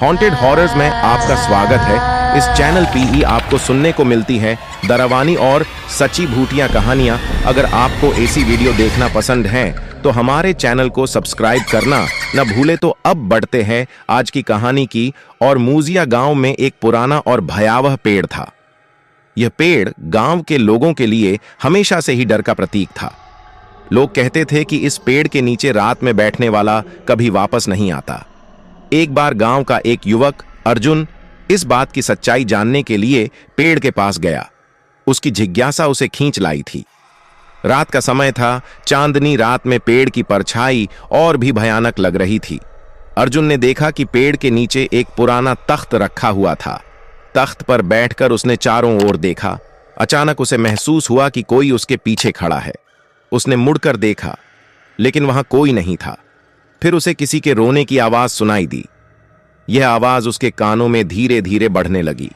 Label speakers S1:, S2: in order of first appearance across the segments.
S1: Haunted horrors में आपका स्वागत है। इस चैनल पे आपको सुनने को मिलती है डरावनी और सच्ची भूतिया कहानियां। अगर आपको ऐसी वीडियो देखना पसंद है तो हमारे चैनल को सब्सक्राइब करना न भूले। तो अब बढ़ते हैं आज की कहानी की। और मूजिया गांव में एक पुराना और भयावह पेड़ था। यह पेड़ गांव के लोगों के लिए हमेशा से ही डर का प्रतीक था। लोग कहते थे कि इस पेड़ के नीचे रात में बैठने वाला कभी वापस नहीं आता। एक बार गांव का एक युवक अर्जुन इस बात की सच्चाई जानने के लिए पेड़ के पास गया। उसकी जिज्ञासा उसे खींच लाई थी। रात का समय था। चांदनी रात में पेड़ की परछाई और भी भयानक लग रही थी। अर्जुन ने देखा कि पेड़ के नीचे एक पुराना तख्त रखा हुआ था। तख्त पर बैठकर उसने चारों ओर देखा। अचानक उसे महसूस हुआ कि कोई उसके पीछे खड़ा है। उसने मुड़कर देखा, लेकिन वहां कोई नहीं था। फिर उसे किसी के रोने की आवाज सुनाई दी। यह आवाज उसके कानों में धीरे धीरे बढ़ने लगी।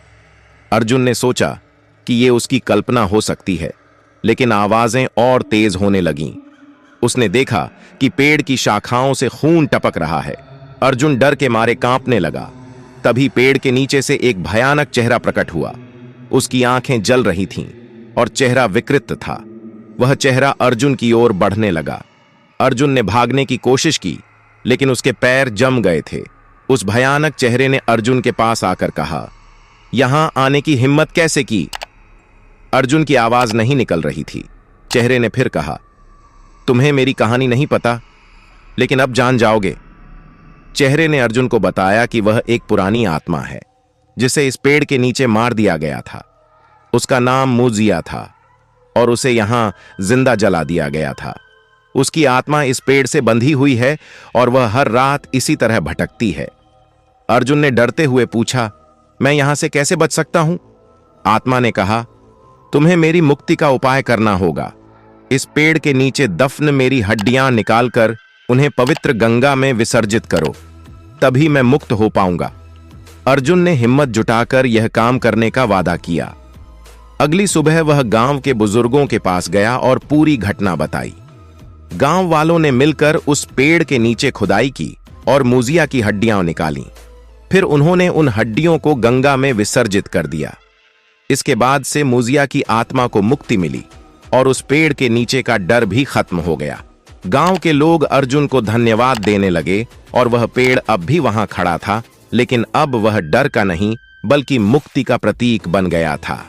S1: अर्जुन ने सोचा कि यह उसकी कल्पना हो सकती है, लेकिन आवाजें और तेज होने लगीं। उसने देखा कि पेड़ की शाखाओं से खून टपक रहा है। अर्जुन डर के मारे कांपने लगा। तभी पेड़ के नीचे से एक भयानक चेहरा प्रकट हुआ। उसकी आंखें जल रही थीं और चेहरा विकृत था। वह चेहरा अर्जुन की ओर बढ़ने लगा। अर्जुन ने भागने की कोशिश की, लेकिन उसके पैर जम गए थे। उस भयानक चेहरे ने अर्जुन के पास आकर कहा, यहां आने की हिम्मत कैसे की? अर्जुन की आवाज नहीं निकल रही थी। चेहरे ने फिर कहा, तुम्हें मेरी कहानी नहीं पता, लेकिन अब जान जाओगे। चेहरे ने अर्जुन को बताया कि वह एक पुरानी आत्मा है, जिसे इस पेड़ के नीचे मार दिया गया था। उसका नाम मूजिया था और उसे यहां जिंदा जला दिया गया था। उसकी आत्मा इस पेड़ से बंधी हुई है और वह हर रात इसी तरह भटकती है। अर्जुन ने डरते हुए पूछा, मैं यहां से कैसे बच सकता हूं? आत्मा ने कहा, तुम्हें मेरी मुक्ति का उपाय करना होगा। इस पेड़ के नीचे दफन मेरी हड्डियां निकालकर उन्हें पवित्र गंगा में विसर्जित करो, तभी मैं मुक्त हो पाऊंगा। अर्जुन ने हिम्मत जुटाकर यह काम करने का वादा किया। अगली सुबह वह गांव के बुजुर्गों के पास गया और पूरी घटना बताई। गांव वालों ने मिलकर उस पेड़ के नीचे खुदाई की और मूजिया की हड्डियां निकालीं। फिर उन्होंने उन हड्डियों को गंगा में विसर्जित कर दिया। इसके बाद से मूजिया की आत्मा को मुक्ति मिली और उस पेड़ के नीचे का डर भी खत्म हो गया। गांव के लोग अर्जुन को धन्यवाद देने लगे और वह पेड़ अब भी वहां खड़ा था, लेकिन अब वह डर का नहीं बल्कि मुक्ति का प्रतीक बन गया था।